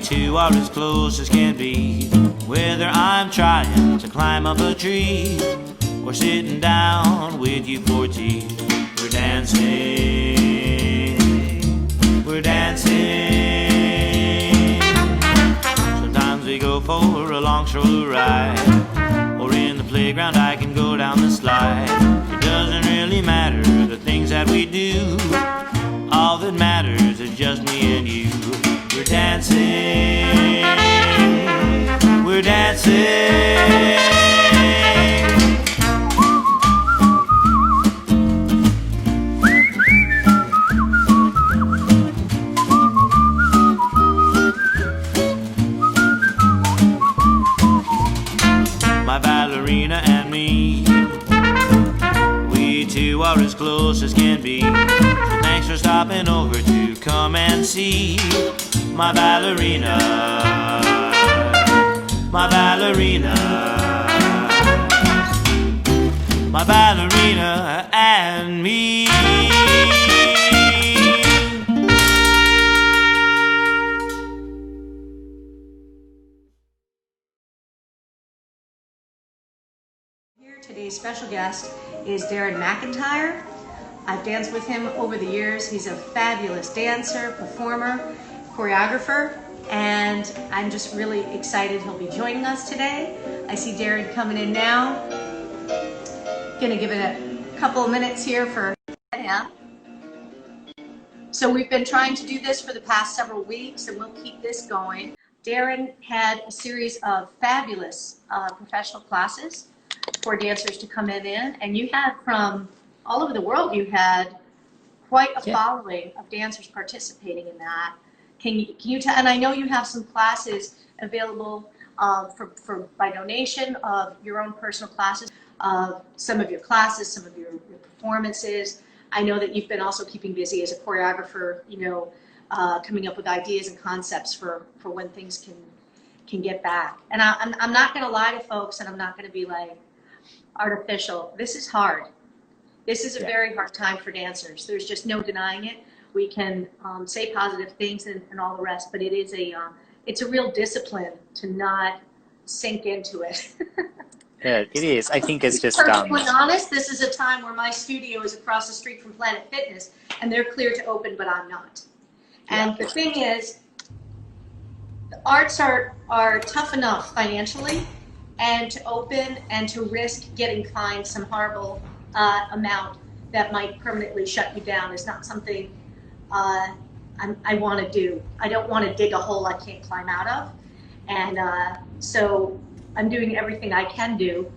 two are as close as can be. Whether I'm trying to climb up a tree or sitting down with you for tea, we're dancing, we're dancing. Sometimes we go for a long stroller ride, or in the playground I can go down the slide. It doesn't really matter the things that we do, all that matters is just me and you. We're dancing, we're dancing. My ballerina and me, we two are as close as can be. So thanks for stopping over to come and see my ballerina, my ballerina, my ballerina and me. Today's special guest is Darren McIntyre. I've danced with him over the years. He's a fabulous dancer, performer, choreographer, and I'm just really excited he'll be joining us today. I see Darren coming in now. Gonna give it a couple of minutes here for him. So we've been trying to do this for the past several weeks, and we'll keep this going. Darren had a series of fabulous professional classes for dancers to come in, and you had from all over the world, you had quite a following of dancers participating in that. Can you tell, and I know you have some classes available by donation of your own personal classes, some of your classes, some of your performances. I know that you've been also keeping busy as a choreographer, you know, coming up with ideas and concepts for when things can get back. And I'm not going to lie to folks, and I'm not going to be like artificial. This is hard. This is a very hard time for dancers. There's just no denying it. We can say positive things and all the rest, but it's a real discipline to not sink into it. Yeah, it is. I think it's just Perfectly honest, this is a time where my studio is across the street from Planet Fitness, and they're clear to open, but I'm not. And the thing is, the arts are tough enough financially, and to open and to risk getting fined some horrible amount that might permanently shut you down is not something I want to do. I don't want to dig a hole I can't climb out of, and so I'm doing everything I can do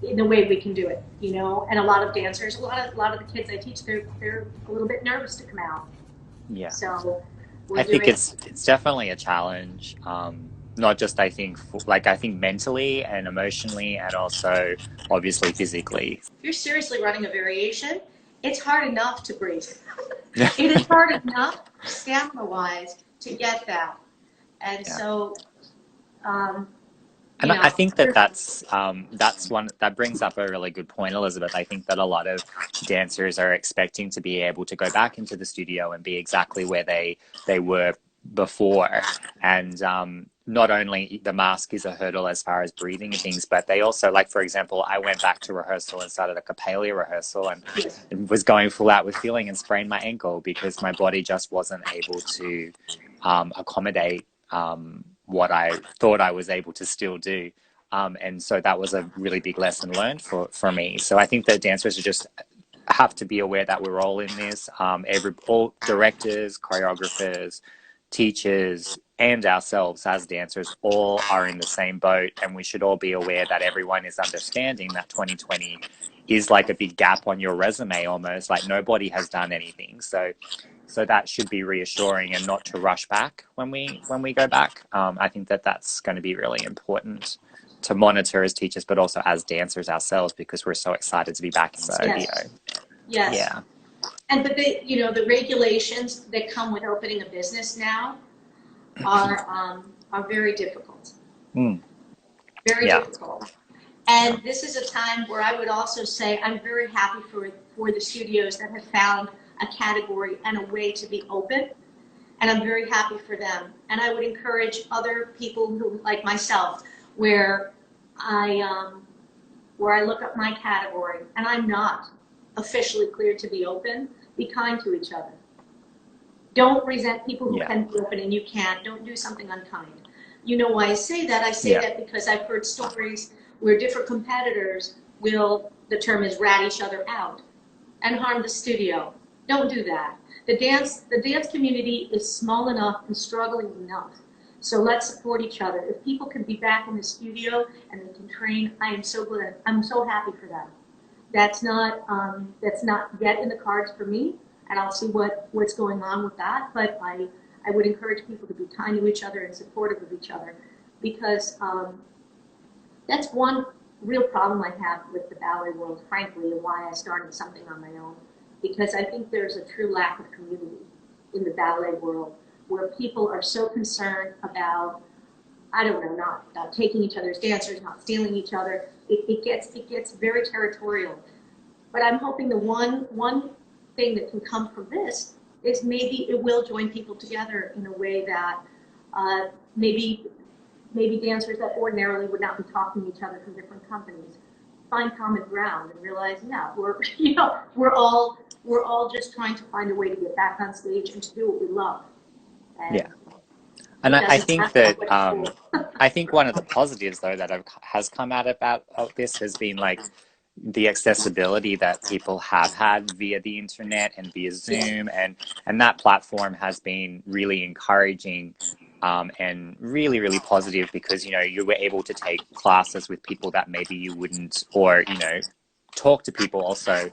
in the way we can do it, you know. And a lot of dancers, a lot of the kids I teach, they're a little bit nervous to come out. Yeah. So I think it's definitely a challenge. Not just, I think mentally and emotionally, and also obviously physically. If you're seriously running a variation, it's hard enough to breathe. It is hard enough stamina-wise to get that. And so, and I think that's one that brings up a really good point, Elizabeth. I think that a lot of dancers are expecting to be able to go back into the studio and be exactly where they were before, and not only the mask is a hurdle as far as breathing and things, but they also, like, for example, I went back to rehearsal and started a cappella rehearsal and was going full out with feeling and sprained my ankle because my body just wasn't able to accommodate what I thought I was able to still do. And so that was a really big lesson learned for me. So I think that dancers just have to be aware that we're all in this. All directors, choreographers, teachers, and ourselves as dancers all are in the same boat, and we should all be aware that everyone is understanding that 2020 is like a big gap on your resume almost, like nobody has done anything. So that should be reassuring, and not to rush back when we go back. I think that that's going to be really important to monitor as teachers, but also as dancers ourselves, because we're so excited to be back in the studio. Yes. Yeah. And but the regulations that come with opening a business now are very difficult. Very difficult. And this is a time where I would also say I'm very happy for the studios that have found a category and a way to be open, and I'm very happy for them. And I would encourage other people who, like myself, where I look up my category and I'm not officially cleared to be open, be kind to each other. Don't resent people who can be open and you can't. Don't do something unkind. You know why I say that? I say that because I've heard stories where different competitors will, the term is, rat each other out and harm the studio. Don't do that. The dance community is small enough and struggling enough. So let's support each other. If people can be back in the studio and they can train, I am so glad. I'm so happy for them. That's not yet in the cards for me, and I'll see what's going on with that. But I would encourage people to be kind to each other and supportive of each other, because that's one real problem I have with the ballet world, frankly, and why I started something on my own. Because I think there's a true lack of community in the ballet world, where people are so concerned about, I don't know, not taking each other's dancers, not stealing each other. It gets very territorial. But I'm hoping the one thing that can come from this is maybe it will join people together in a way that maybe dancers that ordinarily would not be talking to each other from different companies find common ground and realize, yeah, we're all just trying to find a way to get back on stage and to do what we love. And I think that I think one of the positives though that has come out of this has been like the accessibility that people have had via the internet and via Zoom, and that platform has been really encouraging and really, really positive, because you were able to take classes with people that maybe you wouldn't, or talk to people also.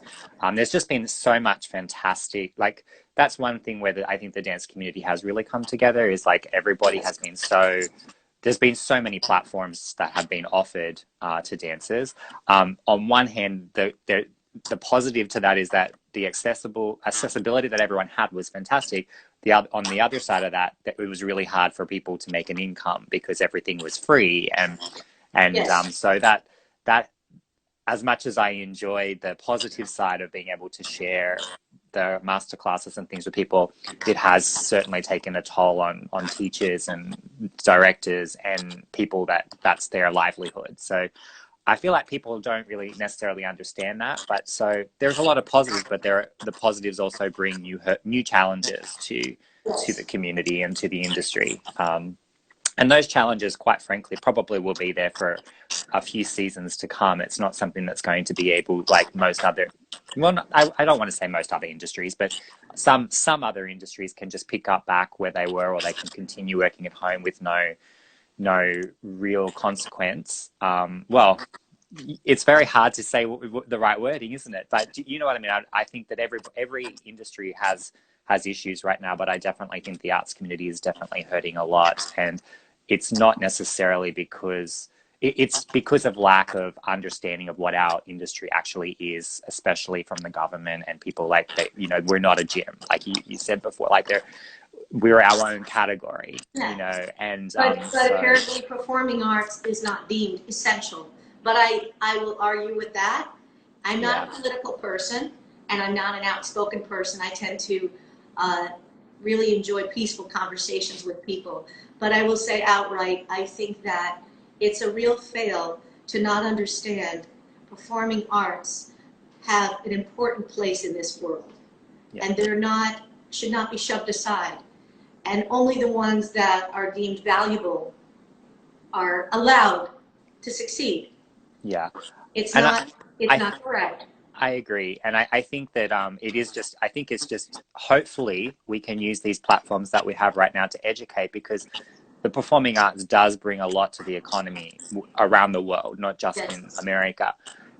There's just been so much fantastic, like that's one thing where I think the dance community has really come together, is like everybody has been there's been so many platforms that have been offered to dancers. On one hand, the positive to that is that the accessibility that everyone had was fantastic. On the other side of that, it was really hard for people to make an income because everything was free, and so that as much as I enjoy the positive side of being able to share the masterclasses and things with people, it has certainly taken a toll on teachers and directors and people that's their livelihood. So I feel like people don't really necessarily understand that, but so there's a lot of positives, but the positives also bring new challenges to the community and to the industry. And those challenges, quite frankly, probably will be there for a few seasons to come. It's not something that's going to be able, like most other, well, I don't want to say most other industries, but some other industries can just pick up back where they were, or they can continue working at home with no real consequence. Well, it's very hard to say the right wording, isn't it? But you know what I mean? I think that every industry has issues right now, but I definitely think the arts community is definitely hurting a lot. And it's not necessarily because it's because of lack of understanding of what our industry actually is, especially from the government and people like that. We're not a gym, like you said before, like we're our own category, and but apparently performing arts is not deemed essential. But I will argue with that. I'm not a political person, and I'm not an outspoken person. I tend to really enjoy peaceful conversations with people. But I will say outright, I think that it's a real fail to not understand performing arts have an important place in this world. And should not be shoved aside. And only the ones that are deemed valuable are allowed to succeed. Yeah. It's not correct. I agree. And I think that I think it's just, hopefully we can use these platforms that we have right now to educate, because the performing arts does bring a lot to the economy around the world, not just in America.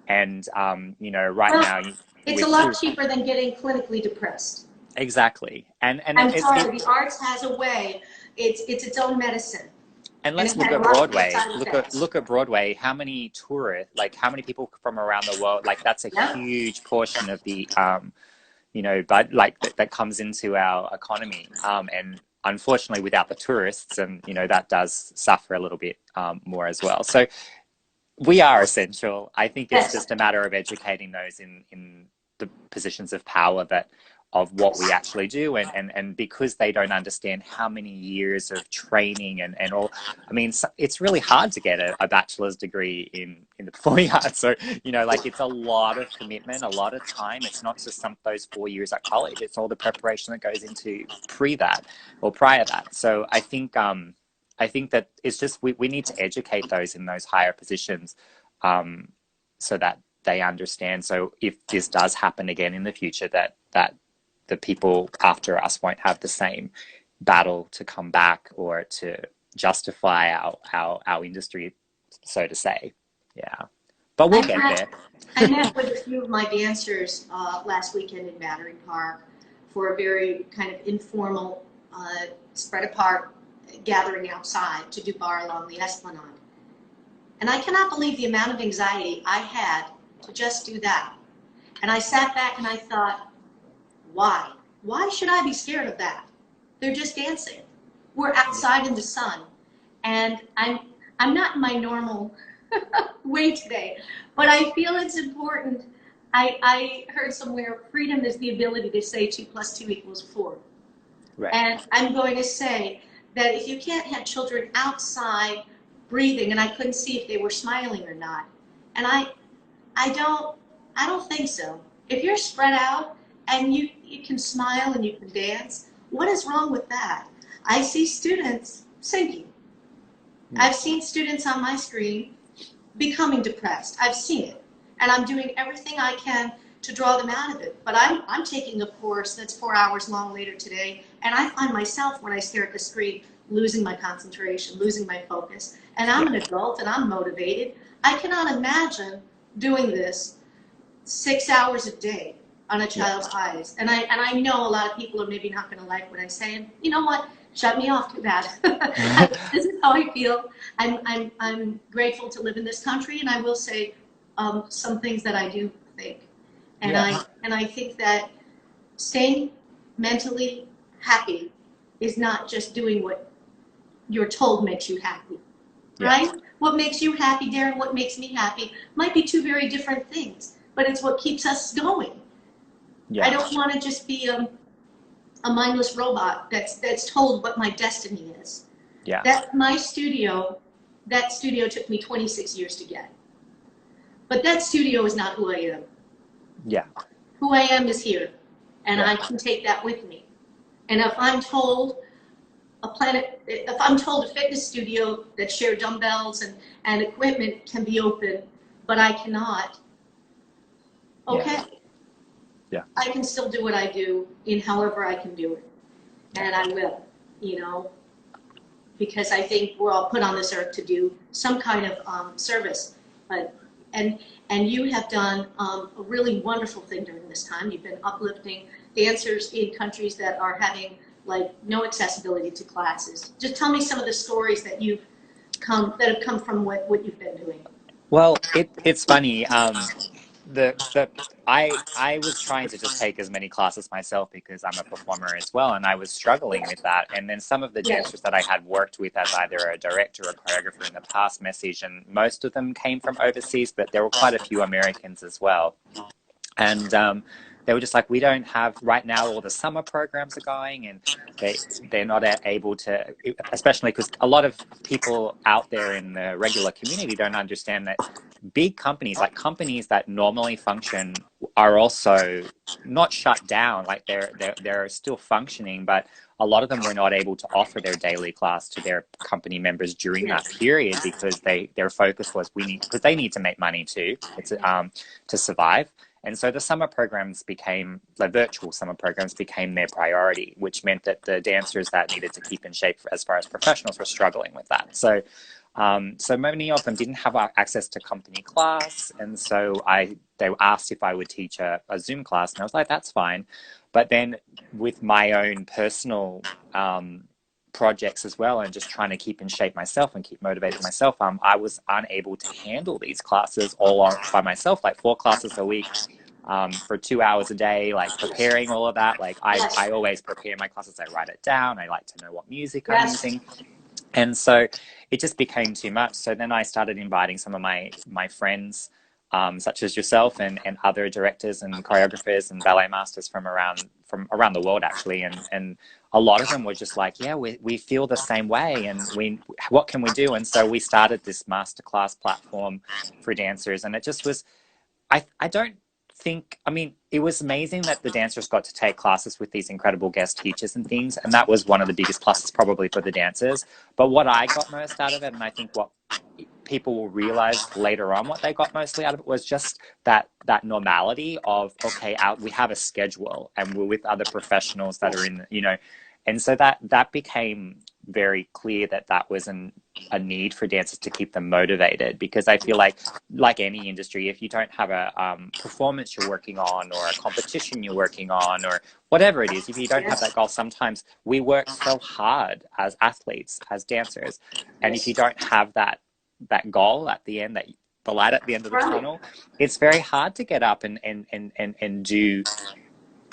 And, now... It's a lot cheaper than getting clinically depressed. Exactly. And the arts has a way. It's its own medicine. And let's look at Broadway. Look at Broadway. How many tourists, like how many people from around the world, like that's a huge portion of the, but like that comes into our economy. And unfortunately, without the tourists, and that does suffer a little bit more as well. So we are essential. I think it's just a matter of educating those in the positions of power that of what we actually do, and because they don't understand how many years of training and all. I mean, it's really hard to get a bachelor's degree in the performing arts. So, you know, like, it's a lot of commitment, a lot of time. It's not just those 4 years at college. It's all the preparation that goes into prior that. So I think that it's just, we need to educate those in those higher positions, so that they understand. So if this does happen again in the future, that the people after us won't have the same battle to come back or to justify our industry, so to say. Yeah, but we'll get there. I met with a few of my dancers last weekend in Battery Park for a very kind of informal, spread apart gathering outside to do bar along the Esplanade. And I cannot believe the amount of anxiety I had to just do that. And I sat back and I thought, why? Why should I be scared of that? They're just dancing. We're outside in the sun. And I'm not in my normal way today, but I feel it's important. I heard somewhere, freedom is the ability to say 2 + 2 = 4. Right. And I'm going to say that if you can't have children outside breathing, and I couldn't see if they were smiling or not, and I don't think so. If you're spread out and you can smile and you can dance, what is wrong with that? I see students sinking. I've seen students on my screen becoming depressed. I've seen it. And I'm doing everything I can to draw them out of it. But I'm taking a course that's 4 hours long later today, and I find myself, when I stare at the screen, losing my concentration, losing my focus. And I'm an adult and I'm motivated. I cannot imagine doing this 6 hours a day on a child's eyes. And I know a lot of people are maybe not going to like what I say. And you know what? Shut me off, too bad. This is how I feel. I'm grateful to live in this country, and I will say some things that I do think. And I think that staying mentally happy is not just doing what you're told makes you happy, right? What makes you happy, Darren, what makes me happy might be two very different things, but it's what keeps us going. I don't want to just be a mindless robot that's told what my destiny is. That studio took me 26 years to get. But that studio is not who I am. Who I am is here, and I can take that with me. And if I'm told a fitness studio that share dumbbells and equipment can be open, but I cannot, I can still do what I do in however I can do it. And I will, because I think we're all put on this earth to do some kind of service. And you have done a really wonderful thing during this time. You've been uplifting dancers in countries that are having no accessibility to classes. Just tell me some of the stories that have come from what you've been doing. Well, it's funny. I was trying to just take as many classes myself because I'm a performer as well, and I was struggling with that. And then some of the dancers that I had worked with as either a director or choreographer in the past message, and most of them came from overseas, but there were quite a few Americans as well. And they were just like, we don't have, right now all the summer programs are going, and they're not able to, especially because a lot of people out there in the regular community don't understand that big companies, like companies that normally function, are also not shut down. Like they're still functioning, but a lot of them were not able to offer their daily class to their company members during that period because their focus was because they need to make money too, to survive. And so the summer programs the virtual summer programs became their priority, which meant that the dancers that needed to keep in shape as far as professionals were struggling with that. So many of them didn't have access to company class. And so they asked if I would teach a Zoom class, and I was like, that's fine. But then with my own personal projects as well, and just trying to keep in shape myself and keep motivating myself, I was unable to handle these classes all by myself, like 4 classes a week for 2 hours a day, like preparing all of that. Like I always prepare my classes. I write it down. I like to know what music I'm using. And so it just became too much. So then I started inviting some of my friends such as yourself and other directors and choreographers and ballet masters from around the world, actually. And a lot of them were just like, yeah, we feel the same way, and what can we do? And so we started this masterclass platform for dancers, and it just was, I don't think, I mean, it was amazing that the dancers got to take classes with these incredible guest teachers and things, and that was one of the biggest pluses probably for the dancers. But what I got most out of it, and I think what people will realize later on what they got mostly out of it, was just that normality of, okay, we have a schedule and we're with other professionals that are in, and so that became very clear that was a need for dancers to keep them motivated, because I feel like any industry, if you don't have a performance you're working on, or a competition you're working on, or whatever it is, if you don't have that goal, sometimes we work so hard as athletes, as dancers, and if you don't have that goal at the end, the light at the end of the tunnel, it's very hard to get up and do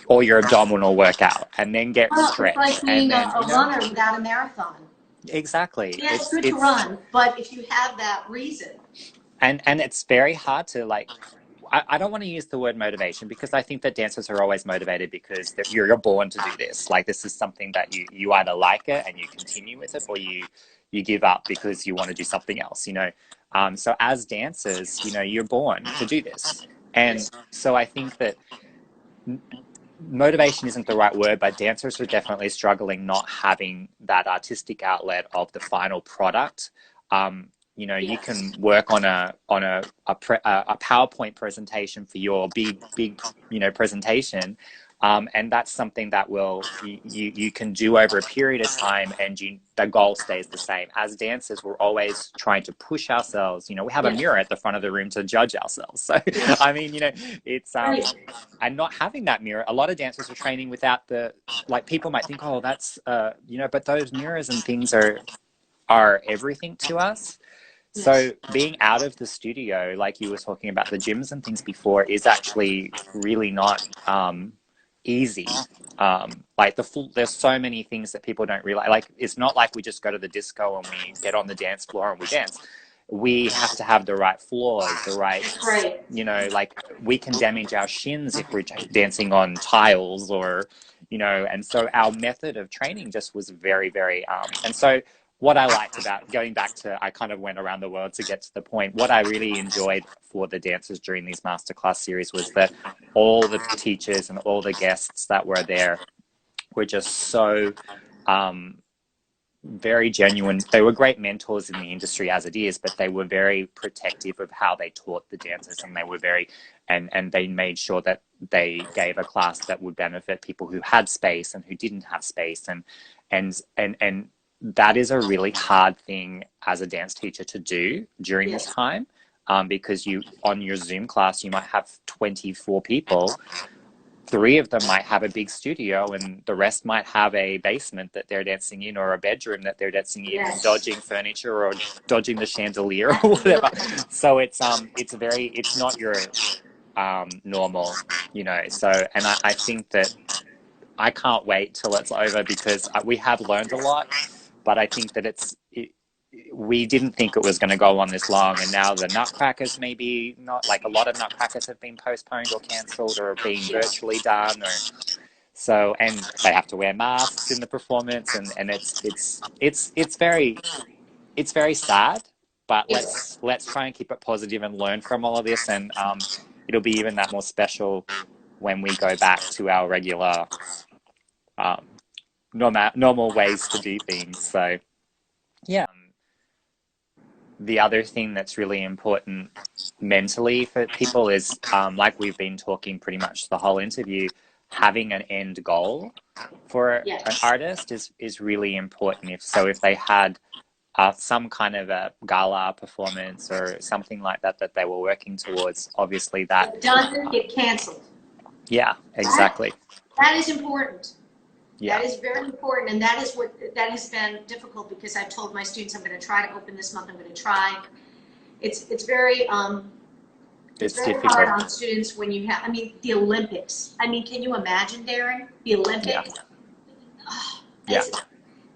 all your abdominal workout and then get stretched. It's like being a runner without a marathon. Exactly. Yeah, it's good to run, but if you have that reason. And it's very hard to, like, I don't want to use the word motivation, because I think that dancers are always motivated because you're born to do this. Like, this is something that you either like it and you continue with it, or you give up because you want to do something else, So as dancers, you're born to do this. And so I think that motivation isn't the right word, but dancers are definitely struggling not having that artistic outlet of the final product. You can work on a PowerPoint presentation for your big presentation, and that's something that you can do over a period of time, and the goal stays the same. As dancers, we're always trying to push ourselves. We have a mirror at the front of the room to judge ourselves. So, I mean, it's and not having that mirror. A lot of dancers are training without people might think, oh, that's but those mirrors and things are everything to us. So being out of the studio, like you were talking about the gyms and things before, is actually really not easy. There's so many things that people don't realize. Like, it's not like we just go to the disco and we get on the dance floor and we dance. We have to have the right floors, the right, we can damage our shins if we're dancing on tiles, or, and so our method of training just was very, very, and so what I liked about going back to, I kind of went around the world to get to the point. What I really enjoyed for the dancers during these masterclass series was that all the teachers and all the guests that were there were just so very genuine. They were great mentors in the industry as it is, but they were very protective of how they taught the dancers, and they were very, and they made sure that they gave a class that would benefit people who had space and who didn't have space, and that is a really hard thing as a dance teacher to do during this time, because on your Zoom class, you might have 24 people. 3 of them might have a big studio, and the rest might have a basement that they're dancing in, or a bedroom that they're dancing in, and dodging furniture or dodging the chandelier or whatever. So it's not your normal, So, and I think that I can't wait till it's over, because we have learned a lot. But I think that we didn't think it was going to go on this long, and now the Nutcrackers maybe not, like a lot of Nutcrackers have been postponed or cancelled or being virtually done, and they have to wear masks in the performance, and it's very sad. But let's try and keep it positive and learn from all of this, and it'll be even that more special when we go back to our regular normal ways to do things. So the other thing that's really important mentally for people is, like we've been talking pretty much the whole interview, having an end goal for an artist is really important. If they had some kind of a gala performance or something like that they were working towards, obviously that it doesn't get canceled. Yeah, exactly. That is important. Yeah. That is very important, and that has been difficult, because I've told my students I'm going to try to open this month. I'm going to try. It's very it's very difficult. Hard on students when you have. I mean, the Olympics. I mean, can you imagine, Darren? The Olympics. Yeah.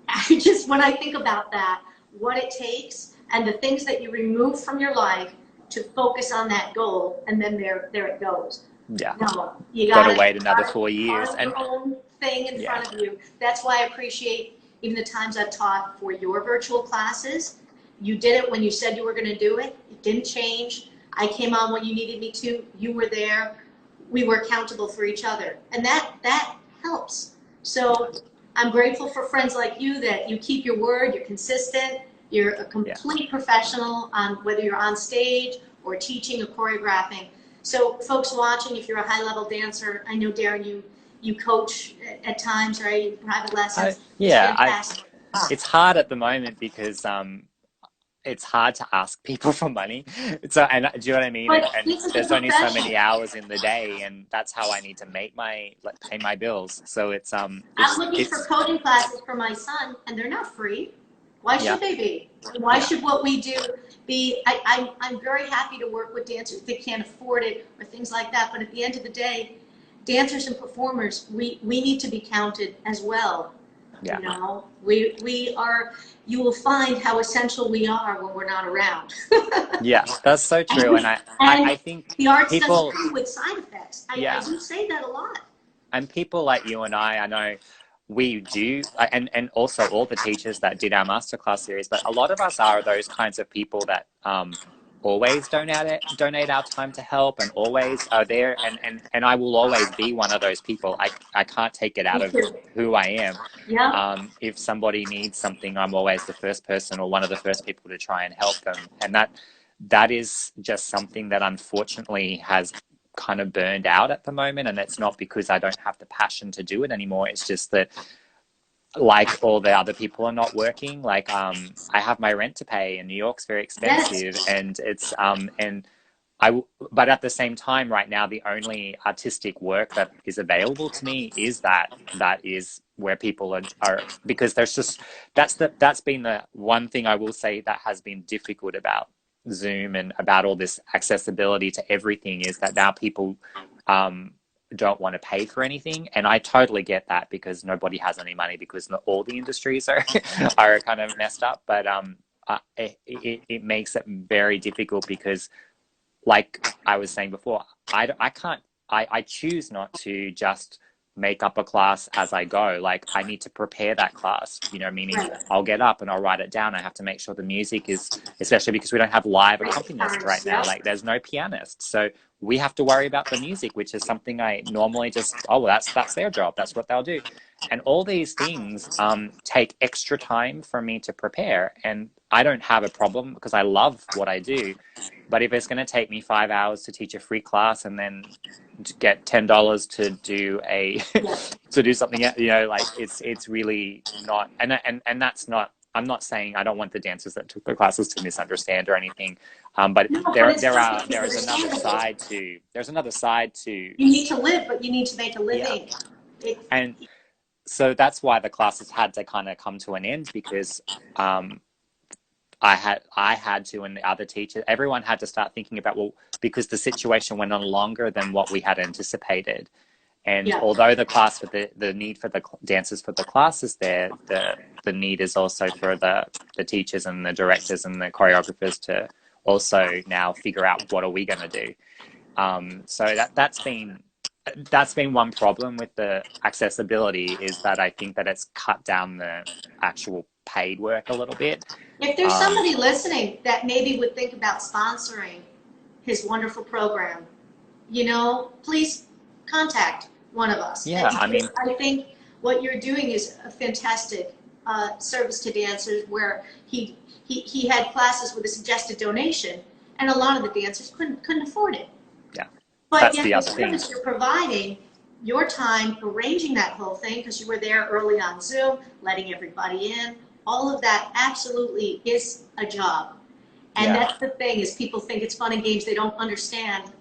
I just, when I think about that, what it takes, and the things that you remove from your life to focus on that goal, and then there it goes. Yeah. No, you Got to gotta wait another 4 years. find your own thing in front of you. That's why I appreciate even the times I've taught for your virtual classes. You did it when you said you were going to do it. It didn't change. I came on when you needed me to. You were there. We were accountable for each other, and that helps. So I'm grateful for friends like you, that you keep your word. You're consistent. You're a complete professional on whether you're on stage or teaching or choreographing. So folks watching, if you're a high-level dancer, I know, Darren, you coach at times, right? Private lessons. It's hard at the moment because it's hard to ask people for money. So, and do you know what I mean? And there's only so many hours in the day, and that's how I need to pay my bills. So I'm looking for coding classes for my son, and they're not free. Why should they be? Why should what we do be? I'm very happy to work with dancers if they can't afford it or things like that. But at the end of the day, dancers and performers, we need to be counted as well. Yeah. You know, we are. You will find how essential we are when we're not around. Yeah, that's so true. And I think the arts people doesn't come with side effects. I do say that a lot. And people like you and I know we do, and also all the teachers that did our masterclass series, but a lot of us are those kinds of people that always donate our time to help, and always are there, and I will always be one of those people. I can't take it out of who I am. Yeah. If somebody needs something, I'm always the first person or one of the first people to try and help them, and that is just something that unfortunately has kind of burned out at the moment. And it's not because I don't have the passion to do it anymore. It's just that, like, all the other people are not working. Like, I have my rent to pay, and New York's very expensive. Yes. And it's but at the same time, right now, the only artistic work that is available to me is that is where people are because there's just that's been the one thing I will say that has been difficult about Zoom and about all this accessibility to everything, is that now people don't want to pay for anything. And I totally get that, because nobody has any money, because all the industries are are kind of messed up. But it makes it very difficult, because, like I was saying before, I choose not to just make up a class as I go. Like, I need to prepare that class, meaning I'll get up and I'll write it down. I have to make sure the music is, especially because we don't have live accompanists right now. Like, there's no pianist. So we have to worry about the music, which is something I normally just, that's their job. That's what they'll do. And all these things take extra time for me to prepare. And I don't have a problem, because I love what I do. But if it's going to take me 5 hours to teach a free class and then to get $10 to do to do something, like, it's really not. And that's not. I'm not saying I don't want the dancers that took the classes to misunderstand or anything. But there's another side to. There's another side to. You need to live, but you need to make a living. Yeah. And so that's why the classes had to kind of come to an end, because I had to, and the other teachers, everyone had to start thinking about, because the situation went on longer than what we had anticipated. And although the class for the need for the dancers for the class is there, the need is also for the teachers and the directors and the choreographers to also now figure out, what are we going to do? So that's been one problem with the accessibility, is that I think that it's cut down the actual paid work a little bit. If there's somebody listening that maybe would think about sponsoring his wonderful program, please contact one of us. Yeah, I think what you're doing is a fantastic service to dancers, where he had classes with a suggested donation, and a lot of the dancers couldn't afford it. Yeah, but that's yet the the other thing. service you're providing, your time arranging that whole thing, because you were there early on Zoom, letting everybody in, all of that absolutely is a job. And that's the thing, is people think it's fun and games. They don't understand.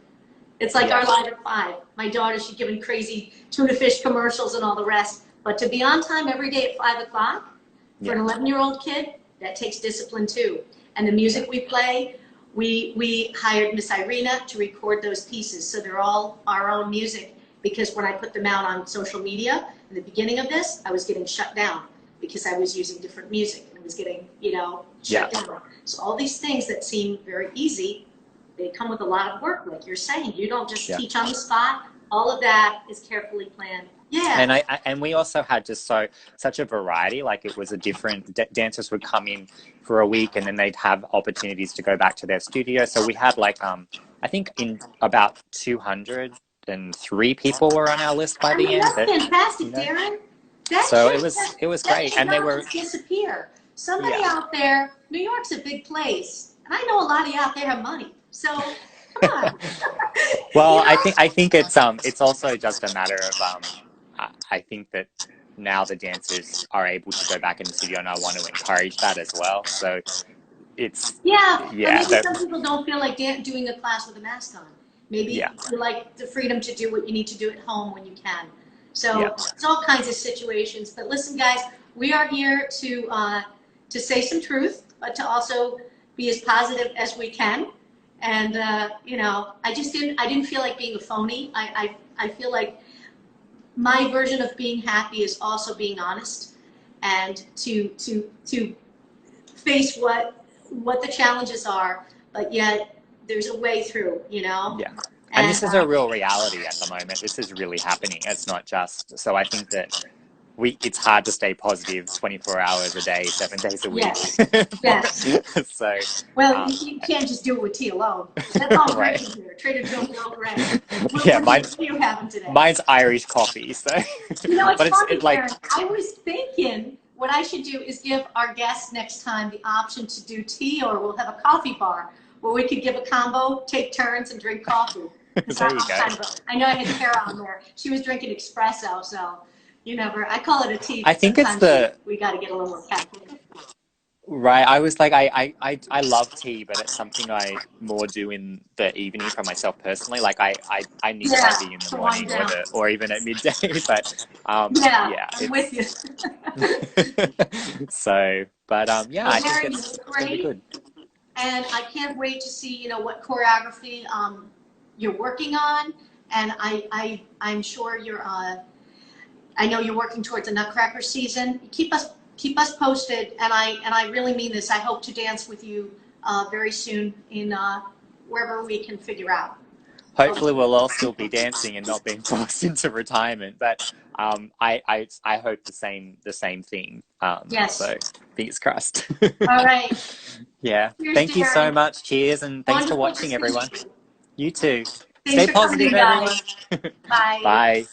It's like our Live at 5. My daughter, she's giving crazy tuna fish commercials and all the rest. But to be on time every day at 5 o'clock for an 11-year-old kid, that takes discipline too. And the music we play, we hired Miss Irina to record those pieces. So they're all our own music, because when I put them out on social media in the beginning of this, I was getting shut down, because I was using different music, and it was getting, shut down. So all these things that seem very easy they come with a lot of work, like you're saying. You don't just Yeah. teach on the spot. All of that is carefully planned. Yeah. And and we also had just such a variety. Like it was a different dancers would come in for a week and then they'd have opportunities to go back to their studio. So we had like I think in about 203 people were on our list by I the mean, end. that's fantastic, Darren. That So just, it was that great, should and they not were just disappear. Somebody Yeah. out there, New York's a big place, and I know a lot of you out there have money. So come on. Well, You know? I think it's also just a matter of I think that now the dancers are able to go back in the studio, and I want to encourage that as well. So it's Yeah, and yeah, maybe some people don't feel like doing a class with a mask on. Maybe Yeah. you like the freedom to do what you need to do at home when you can. So Yeah. it's all kinds of situations. But listen, guys, we are here to say some truth, but to also be as positive as we can. And you know, I didn't feel like being a phony. I feel like my version of being happy is also being honest and to face what the challenges are, but yet there's a way through, you know? Yeah. And this is a real reality at the moment. This is really happening. It's not just, so I think that it's hard to stay positive 24 hours a day, 7 days a week. Yes. Yes. So, Well, you can't just do it with tea alone. That's all Right. great here. Trader Joe's all great. Yeah, What are you having today? mine's Irish coffee. So, You know, it's but funny, it's like, Darren. I was thinking what I should do is give our guests next time the option to do tea, or we'll have a coffee bar where we could give a combo, take turns, and drink coffee. There you go. I know I had Kara on there. She was drinking espresso, so you never. I call it a tea. I think it's we got to get a little more caffeine. Right. I was like, I love tea, but it's something I more do in the evening for myself personally. Like I need coffee in the morning or even at midday. But yeah, I'm with you. So, but yeah, I think Darren, it's great. really good. And I can't wait to see, you know, what choreography you're working on. And I'm sure I know you're working towards a Nutcracker season. Keep us posted. And I really mean this. I hope to dance with you very soon in wherever we can figure out. Hopefully, we'll all still be dancing and not being forced into retirement. But I hope the same thing. Yes. So fingers crossed. All right. Yeah. Cheers, Thank you so Darren. much. Cheers, and thanks for Wonderful watching, to see everyone. you. You too. Thanks Stay for coming, positive, guys. everyone. Bye. Bye.